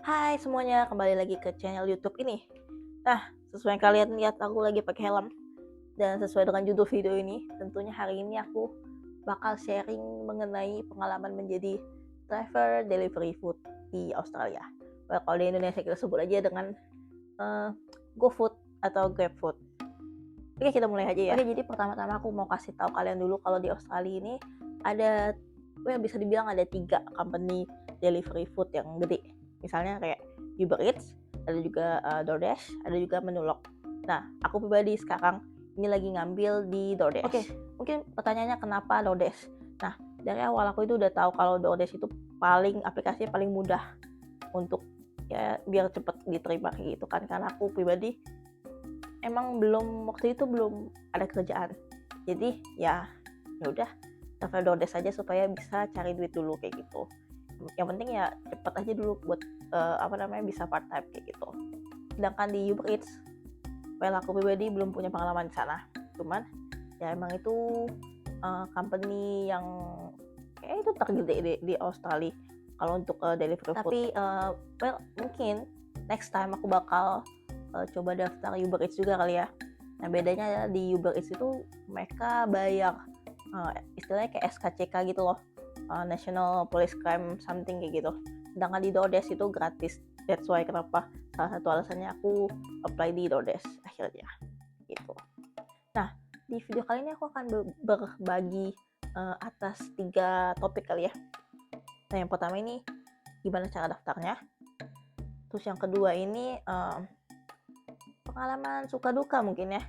Hai semuanya, kembali lagi ke channel YouTube ini. Nah, sesuai yang kalian lihat aku lagi pakai helm dan sesuai dengan judul video ini, tentunya hari ini aku bakal sharing mengenai pengalaman menjadi driver delivery food di Australia. Kalau di Indonesia kita sebut aja dengan GoFood atau GrabFood. Oke, kita mulai aja ya. Oke, jadi pertama-tama aku mau kasih tahu kalian dulu kalau di Australia ini ada, bisa dibilang ada 3 company delivery food yang gede. Misalnya kayak Uber Eats, ada juga DoorDash, ada juga Menulog. Nah, aku pribadi sekarang ini lagi ngambil di DoorDash. Oke, mungkin pertanyaannya kenapa DoorDash? Nah, dari awal aku itu udah tahu kalau DoorDash itu aplikasinya paling mudah untuk ya biar cepet diterima gitu kan, karena aku pribadi emang waktu itu belum ada kerjaan, jadi ya udah daftar DoorDash aja supaya bisa cari duit dulu kayak gitu. Yang penting ya cepet aja dulu buat bisa part time kayak gitu. Sedangkan di Uber Eats, aku pribadi belum punya pengalaman di sana, cuman ya emang itu company yang kayak itu tergede di Australia kalau untuk delivery food. Tapi mungkin next time aku bakal coba daftar Uber Eats juga kali ya. Nah, bedanya di Uber Eats itu mereka bayar istilahnya kayak SKCK gitu loh, National Police Crime something kayak gitu. Sedangkan di DoorDash itu gratis. That's why kenapa salah satu alasannya aku apply di DoorDash akhirnya gitu. Nah, di video kali ini aku akan berbagi atas 3 topik kali ya. Nah, yang pertama ini gimana cara daftarnya. Terus yang kedua ini pengalaman suka duka mungkin ya.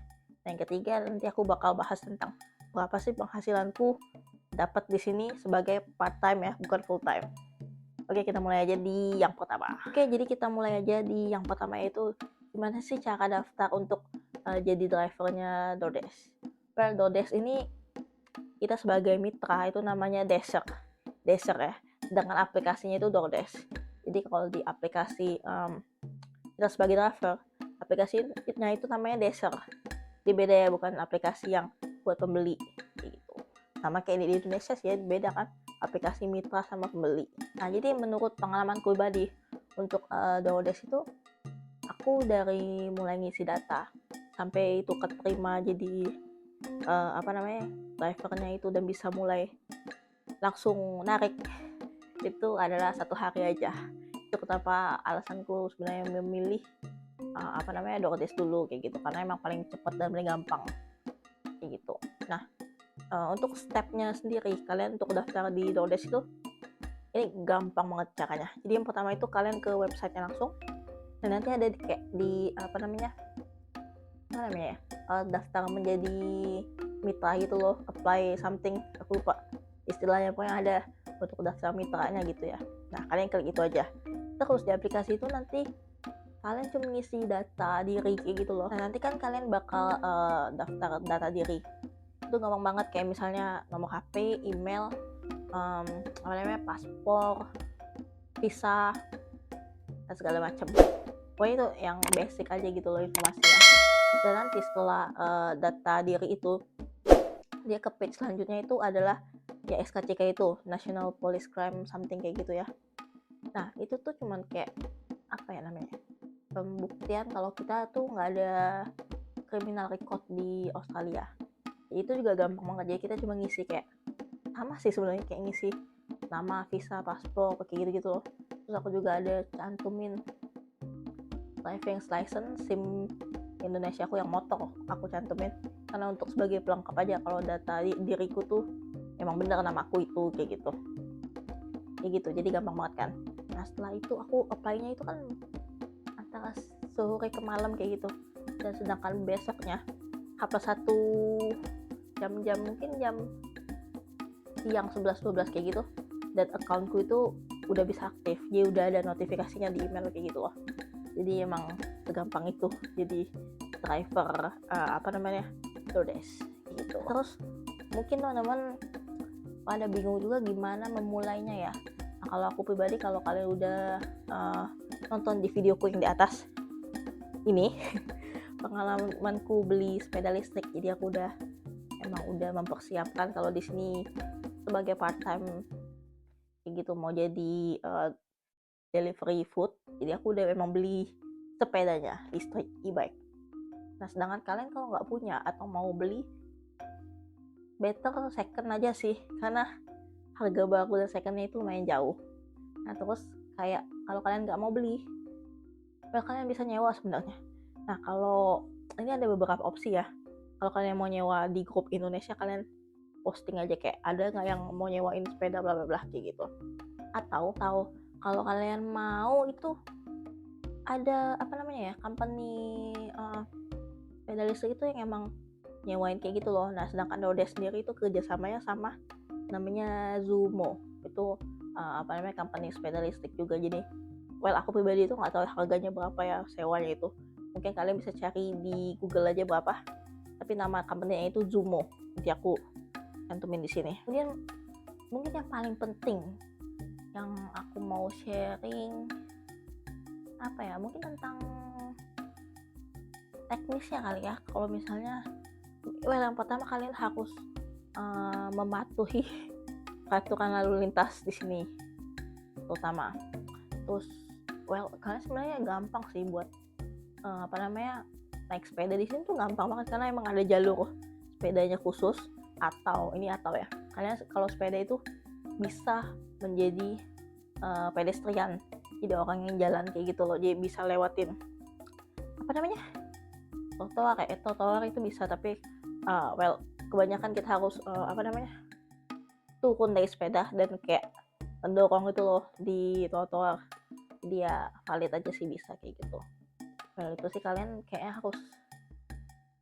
Nah, yang ketiga nanti aku bakal bahas tentang berapa sih penghasilanku dapat di sini sebagai part time ya, bukan full time. Oke, kita mulai aja di yang pertama. Oke, jadi kita mulai aja di yang pertama, yaitu gimana sih cara daftar untuk jadi drivernya DoorDash. DoorDash ini kita sebagai mitra itu namanya Dasher ya. Sedangkan aplikasinya itu DoorDash. Jadi kalau di aplikasi kita sebagai driver, aplikasinya itu namanya Dasher. Dia beda ya, bukan aplikasi yang buat pembeli gitu. Sama kayak di Indonesia sih ya, beda kan aplikasi mitra sama pembeli. Nah, jadi menurut pengalamanku pribadi untuk DoorDash itu, aku dari mulai ngisi data sampai itu keterima jadi drivernya itu dan bisa mulai langsung narik itu adalah 1 hari aja. Itu kenapa alasanku sebenarnya memilih DoorDash dulu kayak gitu, karena emang paling cepat dan paling gampang kayak gitu. Nah, untuk stepnya sendiri kalian untuk daftar di DoorDash itu ini gampang banget caranya. Jadi yang pertama itu kalian ke websitenya langsung, dan nanti ada di daftar menjadi mitra gitu loh, apply something, aku lupa istilahnya, pokoknya ada untuk daftar mitranya gitu ya. Nah, kalian klik itu aja. Terus di aplikasi itu nanti kalian cuma ngisi data diri kayak gitu loh. Nah, nanti kan kalian bakal daftar data diri. Itu gampang banget, kayak misalnya nomor HP, email, paspor, visa, dan segala macam. Pokoknya itu yang basic aja gitu loh informasinya. Dan nanti setelah data diri itu, dia ke page selanjutnya itu adalah ya SKCK itu, National Police Crime something kayak gitu ya. Nah, itu tuh cuman kayak pembuktian kalau kita tuh nggak ada criminal record di Australia. Itu juga gampang banget, jadi kita cuma ngisi kayak sama sih sebenarnya kayak ngisi nama, visa, paspor, kayak gitu-gitu loh. Terus aku juga ada cantumin driving license, SIM Indonesia aku yang motor aku cantumin, karena untuk sebagai pelengkap aja kalau data diriku tuh emang bener nama aku itu kayak gitu. Jadi gampang banget kan. Nah, setelah itu aku apply-nya itu kan antara sore ke malam kayak gitu, dan sedangkan besoknya H+1 jam mungkin jam siang 11-12 kayak gitu, dan accountku itu udah bisa aktif, jadi udah ada notifikasinya di email kayak gitu loh. Jadi emang segampang itu jadi driver DoorDash gitu. Terus mungkin teman-teman pada bingung juga gimana memulainya ya. Nah, kalau aku pribadi, kalau kalian udah nonton di videoku yang di atas ini pengalamanku beli sepeda listrik, jadi aku udah mempersiapkan kalau di sini sebagai part time kayak gitu, mau jadi delivery food, jadi aku udah memang beli sepedanya, listrik e-bike. Nah sedangkan kalian kalau nggak punya atau mau beli, better second aja sih, karena harga baku dan secondnya itu lumayan jauh. Nah terus kayak kalau kalian nggak mau beli, kalian bisa nyewa sebenarnya. Nah kalau ini ada beberapa opsi ya. Kalau kalian mau nyewa di grup Indonesia, kalian posting aja kayak ada nggak yang mau nyewain sepeda bla bla bla kayak gitu. Atau kalau kalian mau itu ada company sepeda listrik itu yang emang nyewain kayak gitu loh. Nah sedangkan DoorDash sendiri itu kerjasamanya sama namanya Zumo, itu company sepeda listrik juga. Jadi aku pribadi itu nggak tahu harganya berapa ya sewanya itu, mungkin kalian bisa cari di Google aja berapa, tapi nama company-nya itu Zumo, nanti aku cantumin di sini. Kemudian mungkin yang paling penting yang aku mau sharing mungkin tentang teknisnya kali ya. Kalau misalnya yang pertama kalian harus mematuhi peraturan lalu lintas di sini terutama. Terus kalian sebenarnya gampang sih buat naik sepeda di sini tuh gampang banget, karena emang ada jalur sepedanya khusus. Atau ya, kalian kalau sepeda itu bisa menjadi pedestrian, jadi orang yang jalan kayak gitu loh, jadi bisa lewatin trotoar itu bisa. Tapi kebanyakan kita harus turun dari sepeda dan kayak mendorong itu loh di trotoar. Jadi ya valid aja sih bisa kayak gitu. Itu sih kalian kayaknya harus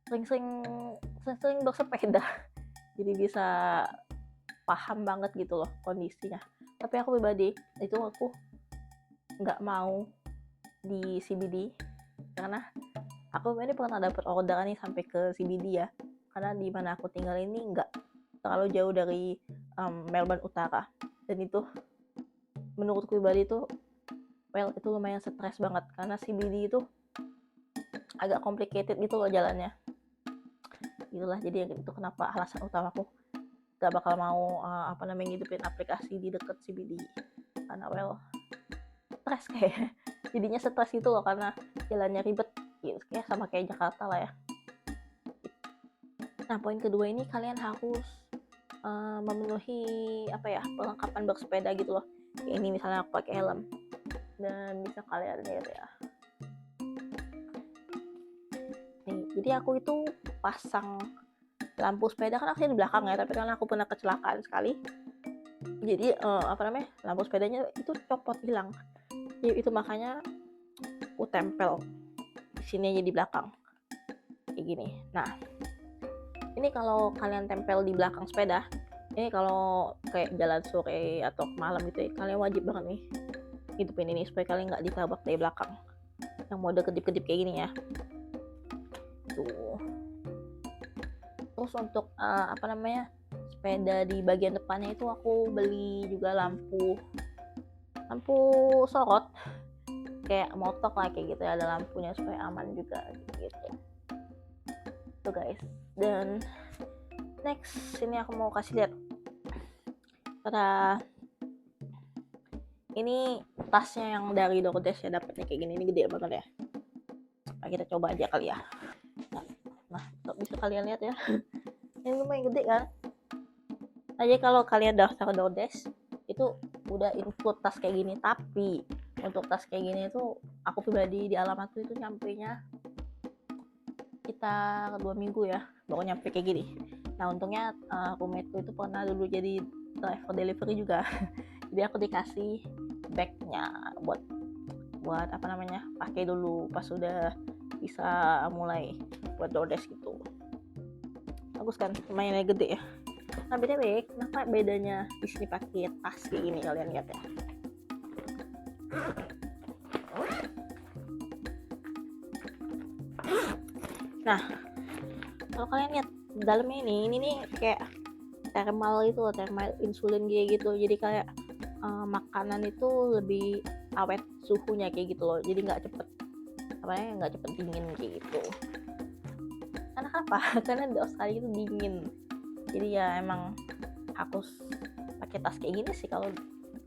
sering bersepeda jadi bisa paham banget gitu loh kondisinya. Tapi aku pribadi itu aku nggak mau di CBD, karena aku ini pernah dapat orderan nih sampai ke CBD ya, karena di mana aku tinggal ini nggak terlalu jauh dari Melbourne Utara, dan itu menurutku pribadi itu itu lumayan stres banget, karena CBD itu agak complicated gitu loh jalannya. Itulah jadi itu kenapa alasan utamaku gak bakal mau ngidupin aplikasi di deket CBD, karena stres kayak jadinya stres itu loh, karena jalannya ribet gitu, kayak sama kayak Jakarta lah ya. Nah poin kedua ini kalian harus memenuhi perlengkapan bersepeda gitu loh. Kayak ini misalnya aku pakai helm, dan bisa kalian lihat ya. Nih, jadi aku itu pasang lampu sepeda, kan aku di belakang ya, tapi karena aku pernah kecelakaan sekali, jadi lampu sepedanya itu copot hilang. Jadi itu makanya aku tempel di sini aja di belakang kayak gini. Nah ini kalau kalian tempel di belakang sepeda, ini kalau kayak jalan sore atau malam gitu ya, kalian wajib banget nih hidupin ini supaya kalian nggak ditabrak dari belakang yang mode kedip-kedip kayak gini ya. Tuh. Terus untuk sepeda di bagian depannya itu aku beli juga lampu sorot kayak motor lah kayak gitu ya, ada lampunya supaya aman juga gitu. Tuh guys, dan next ini aku mau kasih lihat ini tasnya yang dari DoorDash ya, dapetnya kayak gini, ini gede banget ya. Nah, kita coba aja kali ya. Nah bisa kalian lihat ya, ini lumayan gede kan. Nah, jadi kalau kalian daftar DoorDash itu udah include tas kayak gini, tapi untuk tas kayak gini itu aku pribadi di alamatku itu nyampenya sekitar 2 minggu ya baru nyampe kayak gini. Nah untungnya roommateku itu pernah dulu jadi driver delivery juga jadi aku dikasih bagnya buat pakai dulu pas sudah bisa mulai buat DoorDash gitu. Bagus kan, lumayan gede ya. Nah BTW, kenapa bedanya di sini pakai tas kayak gini, kalian lihat ya. Nah kalau kalian lihat dalamnya ini nih kayak thermal itu loh, thermal insulin gitu, jadi kayak makanan itu lebih awet suhunya kayak gitu loh, jadi nggak cepet dingin kayak gitu. Karena apa? Karena di Australia itu dingin, jadi ya emang harus pakai tas kayak gini sih kalau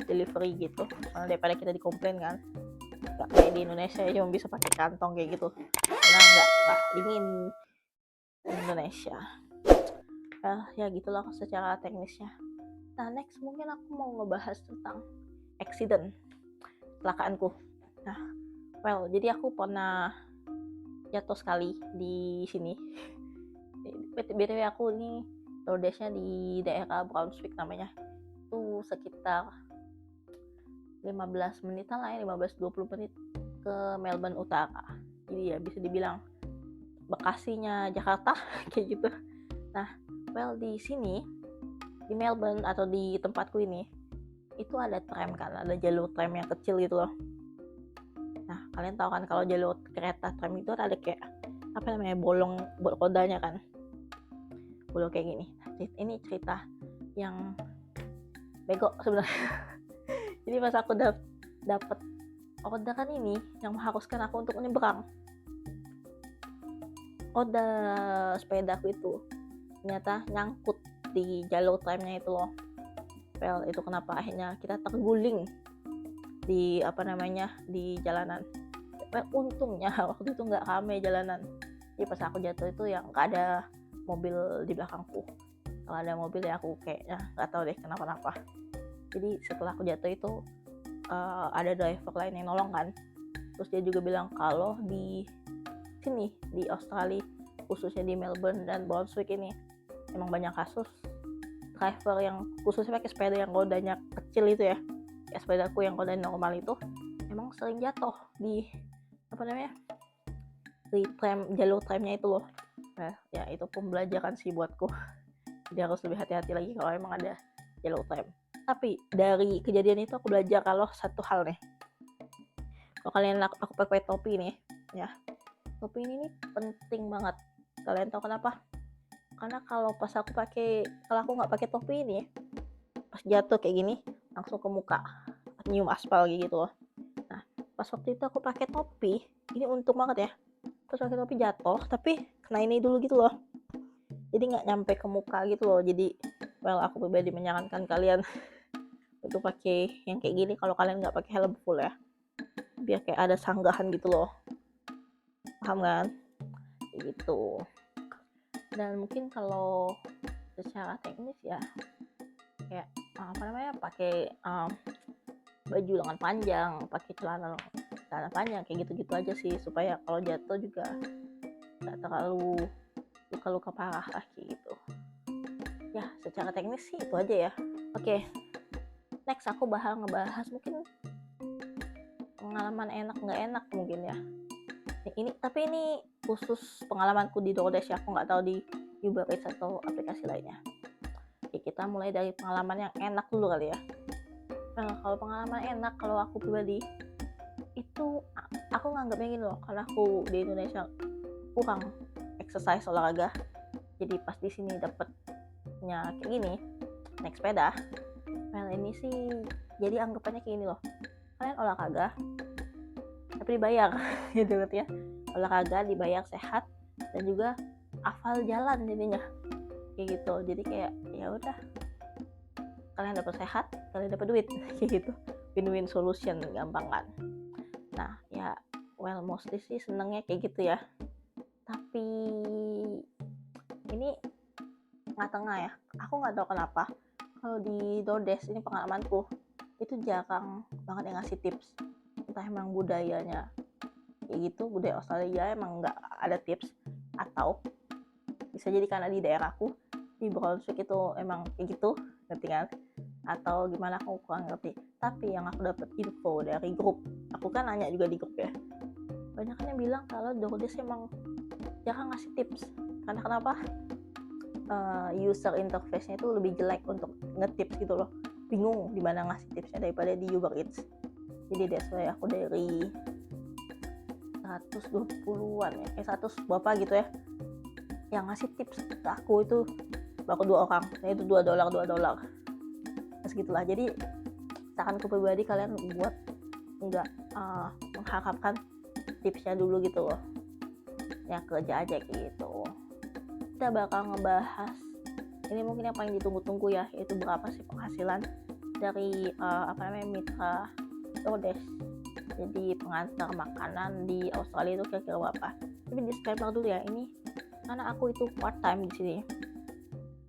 delivery gitu, daripada kita dikomplain kan. Nggak kayak di Indonesia cuma bisa pakai kantong kayak gitu, karena nggak dingin di Indonesia. Ya gitulah secara teknisnya. Nah next mungkin aku mau ngebahas tentang accident, kecelakaanku. Nah jadi aku pernah jatuh sekali di sini. BTW aku ini DoorDash-nya di daerah Brunswick namanya. Itu sekitar 15 menitan lah ya, 15-20 menit ke Melbourne Utara. Jadi ya bisa dibilang Bekasinya Jakarta kayak gitu. Nah, di sini di Melbourne atau di tempatku ini itu ada tram kan, ada jalur tram yang kecil gitu loh. Nah, kalian tahu kan kalau jalur kereta tram itu ada kayak apa namanya, bolong rodanya kan, bolong kayak gini. Ini cerita yang bego sebenarnya. Jadi pas aku dapat orderan ini yang mengharuskan aku untuk menyeberang, sepedaku itu ternyata nyangkut di jalur tramnya itu loh. Itu kenapa akhirnya kita terguling di di jalanan. Untungnya waktu itu nggak ramai jalanan. Jadi pas aku jatuh itu yang nggak ada mobil di belakangku. Kalau ada mobil ya aku kayaknya nggak tahu deh kenapa-napa. Jadi setelah aku jatuh itu ada driver lain yang nolong kan. Terus dia juga bilang kalau di sini di Australia, khususnya di Melbourne dan Brunswick ini emang banyak kasus driver yang khususnya pakai sepeda yang rodanya kecil itu ya, kayak sepedaku yang rodanya normal itu emang sering jatuh di di jalur tramnya itu loh. Nah ya itu pembelajaran sih buatku. Jadi harus lebih hati-hati lagi kalau emang ada jalur tram. Tapi dari kejadian itu aku belajar kalau satu hal nih, kalau kalian aku pakai topi nih ya, topi ini nih penting banget. Kalian tahu kenapa? Karena kalau aku nggak pakai topi ini, pas jatuh kayak gini langsung ke muka, nyium aspal gitu loh. Nah pas waktu itu aku pakai topi, ini untung banget ya, pas pakai topi jatuh tapi kena ini dulu gitu loh, jadi nggak nyampe ke muka gitu loh. Jadi aku pribadi menyarankan kalian untuk pakai yang kayak gini kalau kalian nggak pakai helm full ya, biar kayak ada sanggahan gitu loh, paham kan gitu. Dan mungkin kalau secara teknis ya kayak pakai baju lengan panjang, pakai celana panjang kayak gitu-gitu aja sih, supaya kalau jatuh juga nggak terlalu luka-luka parah lah kayak gitu ya. Secara teknis sih itu aja ya. Oke, next aku ngebahas mungkin pengalaman enak nggak enak mungkin ya. Tapi ini khusus pengalamanku di DoorDash ya, aku nggak tahu di Uber Eats atau aplikasi lainnya. Oke, kita mulai dari pengalaman yang enak dulu kali ya. Kalau pengalaman enak, kalau aku pribadi itu aku nganggapnya gini loh, karena aku di Indonesia kurang exercise olahraga, jadi pas di sini dapetnya kayak gini naik sepeda. Ini sih jadi anggapannya kayak gini loh, kalian olahraga tapi dibayar gitu ya, olahraga dibayar, sehat, dan juga hafal jalan jadinya kayak gitu. Jadi kayak ya udah, kalian dapat sehat, kalian dapat duit kayak gitu, win-win solution, gampang kan. Nah ya mostly sih senengnya kayak gitu ya. Tapi ini tengah-tengah ya, aku nggak tahu kenapa kalau di DoorDash ini pengalamanku itu jarang banget yang ngasih tips. Entah emang budayanya kayak gitu, budaya Australia emang nggak ada tips, atau bisa jadi karena di daerahku di Brunswick itu emang kayak gitu, ngerti kan? Atau gimana, aku kurang ngerti. Tapi yang aku dapat info dari grup, aku kan nanya juga di grup ya, banyak kan yang bilang kalau DoorDash emang jarang ngasih tips. Karena kenapa? User interface-nya itu lebih jelek untuk nge-tips gitu loh, bingung di mana ngasih tipsnya daripada di Uber Eats. Jadi that's why aku dari 120-an ya, 100 berapa gitu ya, yang ngasih tips ke aku itu baru 2 orang, nah itu $2 segitulah. Jadi saranku pribadi, kalian buat nggak mengharapkan tipsnya dulu gitu loh ya, kerja aja gitu. Kita bakal ngebahas ini mungkin yang paling ditunggu-tunggu ya, yaitu berapa sih penghasilan dari mitra DoorDash. Jadi pengantar makanan di Australia itu kira-kira berapa. Tapi disclaimer dulu ya, ini karena aku itu part time di sini.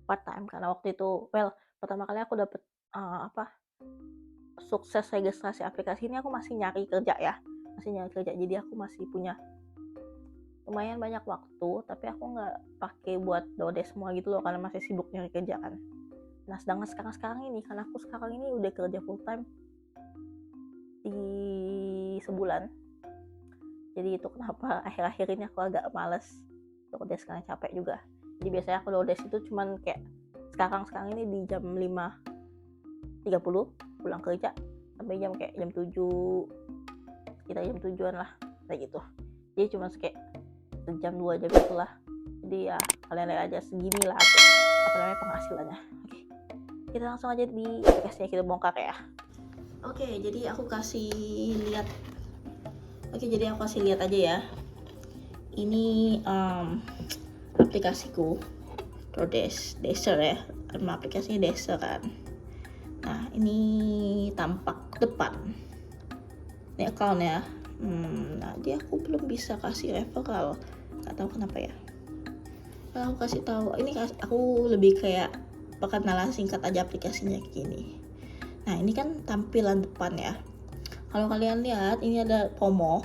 Part time karena waktu itu pertama kali aku dapet sukses registrasi aplikasi ini, aku masih nyari kerja. Jadi aku masih punya lumayan banyak waktu, tapi aku nggak pakai buat DoorDash semua gitu loh, karena masih sibuk nyari kerja kan. Nah sedangkan sekarang ini, karena aku sekarang ini udah kerja full time di sebulan, jadi itu kenapa akhir-akhir ini aku agak males DoorDash karena capek juga. Jadi biasanya aku DoorDash itu cuman kayak sekarang ini di jam 5.30 pulang kerja sampai jam 7, kita jam 7-an lah kayak gitu. Jadi cuma kayak sejam 2 jam itulah. Jadi ya kalian lihat aja segini lah penghasilannya. Oke, kita langsung aja di aplikasinya kita bongkar ya. Oke, jadi aku kasih lihat aja ya. Ini aplikasiku DoorDash, Dasher ya. Nama aplikasinya Dasher kan. Nah, ini tampak depan. Ini account ya. Nah, dia aku belum bisa kasih referral. Gak tahu kenapa ya. Kalau aku kasih tahu, ini aku lebih kayak perkenalan singkat aja aplikasinya gini. Nah, ini kan tampilan depan ya. Kalau kalian lihat, ini ada promo.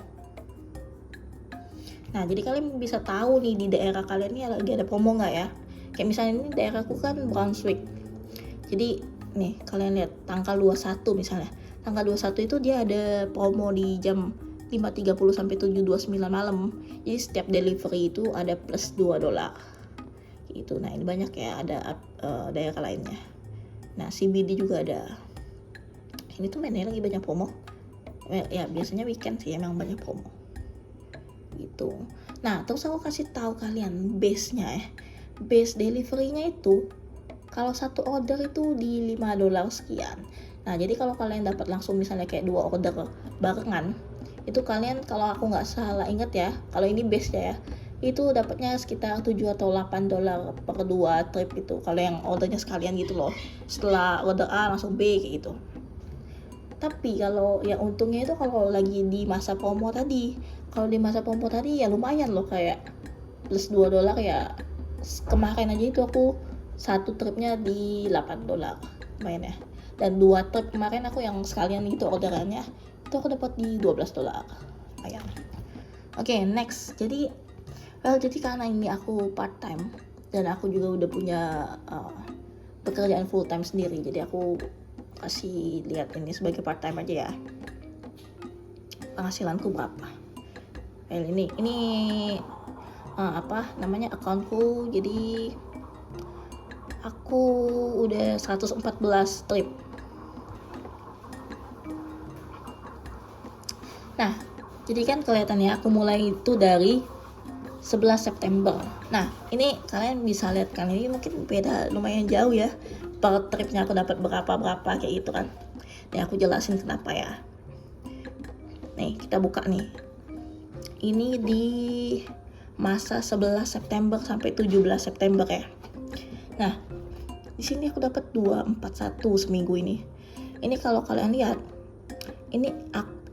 Nah, jadi kalian bisa tahu nih di daerah kalian ini lagi ada promo nggak ya. Kayak misalnya ini daerahku kan Brunswick. Jadi nih kalian lihat tanggal 21 misalnya. Tanggal 21 itu dia ada promo di jam 5.30 sampai 7.29 malam. Jadi setiap delivery itu ada plus $2 gitu. Nah, ini banyak ya, ada daerah lainnya. Nah, CBD juga ada. Ini tuh mainnya lagi banyak promo. Ya biasanya weekend sih emang banyak promo gitu. Nah, terus aku kasih tahu kalian base-nya ya. Base delivery-nya itu kalau satu order itu di $5 sekian. Nah, jadi kalau kalian dapat langsung misalnya kayak 2 order barengan, itu kalian, kalau aku nggak salah inget ya, kalau ini base-nya ya, itu dapatnya sekitar 7 atau $8 per 2 trip itu. Kalau yang ordernya sekalian gitu loh. Setelah order A langsung B kayak gitu. Tapi kalau yang untungnya itu kalau lagi di masa promo tadi. Kalau di masa promo tadi ya lumayan loh, kayak plus $2 ya. Kemarin aja itu aku satu tripnya di $8 lumayan ya. Dan 2 trip kemarin aku yang sekalian gitu orderannya, itu aku dapat di $12 lumayan. Oke, next. Jadi karena ini aku part time dan aku juga udah punya pekerjaan full time sendiri, jadi aku kasih lihat ini sebagai part time aja ya. Penghasilanku berapa? Ini accountku. Jadi aku udah 114 trip. Nah, jadi kan kelihatannya aku mulai itu dari 11 September. Nah, ini kalian bisa lihat kan, ini mungkin beda lumayan jauh ya. Per tripnya aku dapat berapa kayak gitu kan. Nih aku jelasin kenapa ya. Nih, kita buka nih. Ini di masa 11 September sampai 17 September ya. Nah, di sini aku dapat 241 seminggu ini. Ini kalau kalian lihat, ini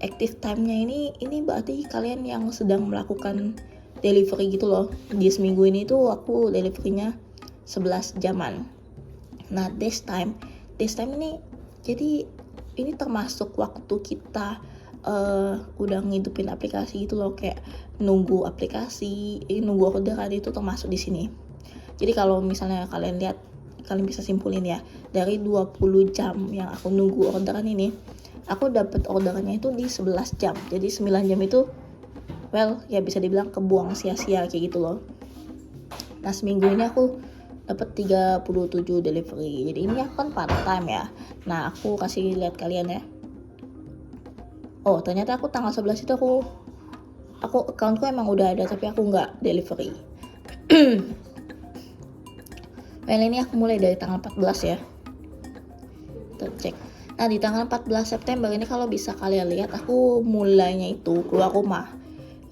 active time-nya ini berarti kalian yang sedang melakukan delivery gitu loh. Di seminggu ini tuh aku deliverynya 11 jaman. Nah, dash time ini jadi ini termasuk waktu kita udah ngidupin aplikasi gitu loh, kayak nunggu orderan itu termasuk di sini. Jadi kalau misalnya kalian lihat, kalian bisa simpulin ya, dari 20 jam yang aku nunggu orderan ini, aku dapat orderannya itu di 11 jam. Jadi 9 jam itu ya bisa dibilang kebuang sia-sia kayak gitu loh. Nah, seminggu ini aku dapat 37 delivery. Jadi ini aku kan part time ya. Nah, aku kasih lihat kalian ya. Oh, ternyata aku tanggal 11 itu aku accountku emang udah ada, tapi aku nggak delivery. Ini aku mulai dari tanggal 14 ya. Kita cek. Nah, di tanggal 14 September ini kalau bisa kalian lihat, aku mulainya itu keluar rumah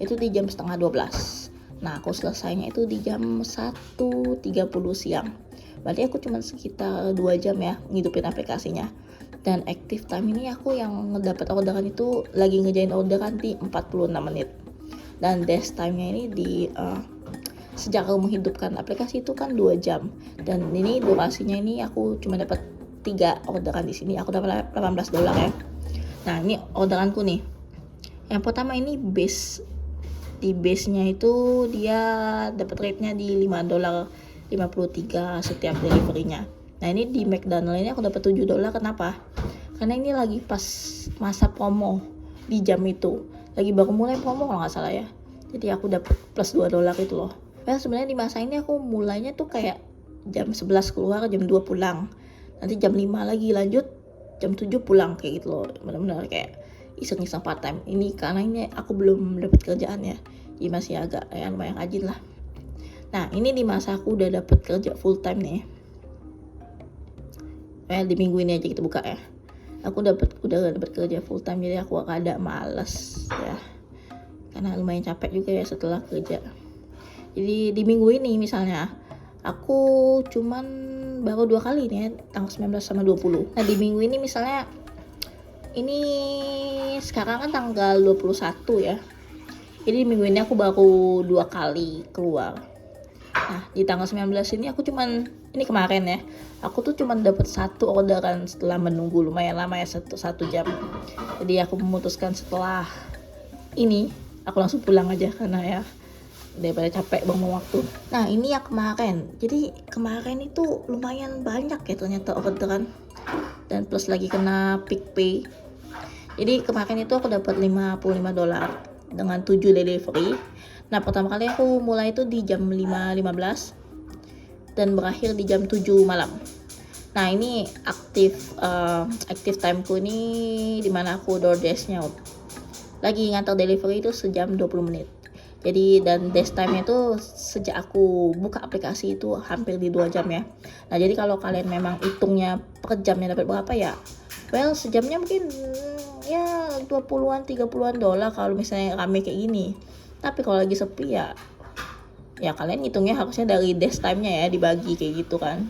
itu di jam 11:30. Nah, aku selesainya itu di jam 1.30 siang. Berarti aku cuma sekitar 2 jam ya ngidupin aplikasinya. Dan active time ini aku yang ngedapat orderan itu lagi ngejain orderan di 46 menit. Dan dash time-nya ini di sejak aku menghidupkan aplikasi itu kan 2 jam. Dan ini durasinya ini aku cuma dapat 3 orderan di sini. Aku dapat $18 ya. Nah, ini orderanku nih. Yang pertama ini base. Di base-nya itu dia dapat rate-nya di $5.53 setiap delivery-nya. Nah, ini di McDonald ini aku dapat $7. Kenapa? Karena ini lagi pas masa promo di jam itu. Lagi baru mulai promo kalau nggak salah ya. Jadi aku dapat plus $2 itu loh. Well, sebenarnya di masa ini aku mulainya tuh kayak jam 11 keluar, jam 2 pulang. Nanti jam 5 lagi lanjut, jam 7 pulang kayak gitu loh. Benar-benar kayak iseng-iseng part time. Ini karena ini aku belum dapat kerjaan ya. Jadi masih agak ya lumayan rajin lah. Nah, ini di masa aku udah dapat kerja full time nih. Di minggu ini aja kita buka ya. Aku udah dapat kerja full time, jadi aku agak males ya. Karena lumayan capek juga ya setelah kerja. Jadi di minggu ini misalnya aku cuman baru 2 kali nih ya, tanggal 19 sama 20. Nah, di minggu ini misalnya ini sekarang kan tanggal 21 ya. Jadi di minggu ini aku baru 2 kali keluar. Nah, di tanggal 19 ini aku cuman, ini kemarin ya, aku tuh cuman dapat 1 orderan setelah menunggu lumayan lama ya, 1 jam. Jadi aku memutuskan setelah ini aku langsung pulang aja karena ya daripada capek bangun waktu. Nah, ini ya kemarin. Jadi kemarin itu lumayan banyak ya ternyata orderan, dan plus lagi kena peak pay. Jadi kemarin itu aku dapat $55 dengan 7 delivery. Nah, pertama kali aku mulai itu di jam 5.15 dan berakhir di jam 7 malam. Nah, ini active timeku ini dimana aku DoorDash-nya lagi ngantar delivery itu sejam 20 menit. Jadi dan dash time-nya itu sejak aku buka aplikasi itu hampir di 2 jam ya. Nah, jadi kalau kalian memang hitungnya per jamnya dapat berapa ya, well, sejamnya mungkin ya 20-an 30-an dolar kalau misalnya rame kayak gini. Tapi kalau lagi sepi ya kalian hitungnya harusnya dari dash time-nya ya, dibagi kayak gitu kan.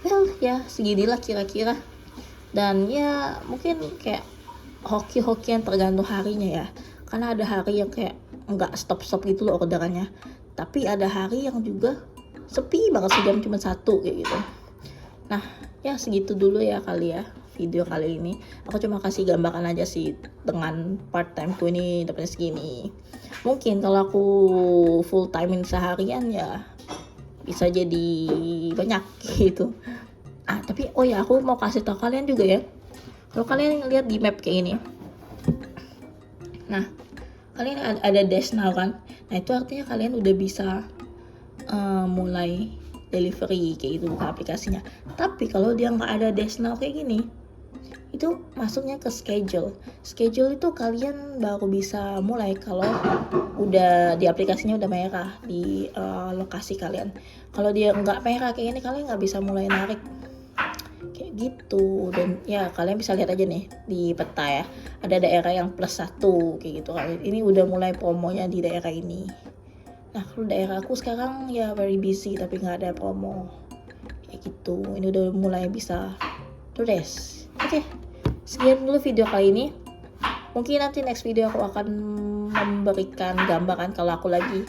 Well, ya seginilah kira-kira. Dan ya mungkin kayak hoki-hokian tergantung harinya ya. Karena ada hari yang kayak nggak stop-stop gitu loh orderannya. Tapi ada hari yang juga sepi banget, sejam cuma 1 kayak gitu. Nah, ya segitu dulu ya kali ya video kali ini. Aku cuma kasih gambaran aja sih dengan part time ku ini dapetnya segini. Mungkin kalau aku full timein seharian ya bisa jadi banyak gitu. Tapi oh ya, aku mau kasih tau kalian juga ya. Kalau kalian lihat di map kayak ini, nah kalian ada dash now kan. Nah, itu artinya kalian udah bisa mulai delivery kayak gitu, buka aplikasinya. Tapi kalau dia nggak ada dash now kayak gini, itu masuknya ke schedule itu kalian baru bisa mulai kalau udah di aplikasinya udah merah di lokasi kalian. Kalau dia nggak merah kayak gini, kalian nggak bisa mulai narik kayak gitu. Dan ya kalian bisa lihat aja nih di peta ya, ada daerah yang +1 kayak gitu kan. Ini udah mulai promonya di daerah ini. Nah, kalau daerah aku sekarang ya very busy tapi nggak ada promo kayak gitu. Ini udah mulai bisa DoorDash. Oke, sekian dulu video kali ini. Mungkin nanti next video aku akan memberikan gambaran kalau aku lagi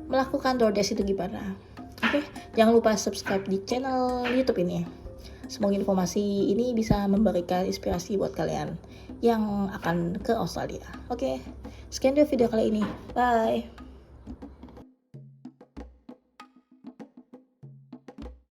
melakukan DoorDash itu gimana. Oke, jangan lupa subscribe di channel YouTube ini. Semoga informasi ini bisa memberikan inspirasi buat kalian yang akan ke Australia. Oke, sekian dulu video kali ini. Bye.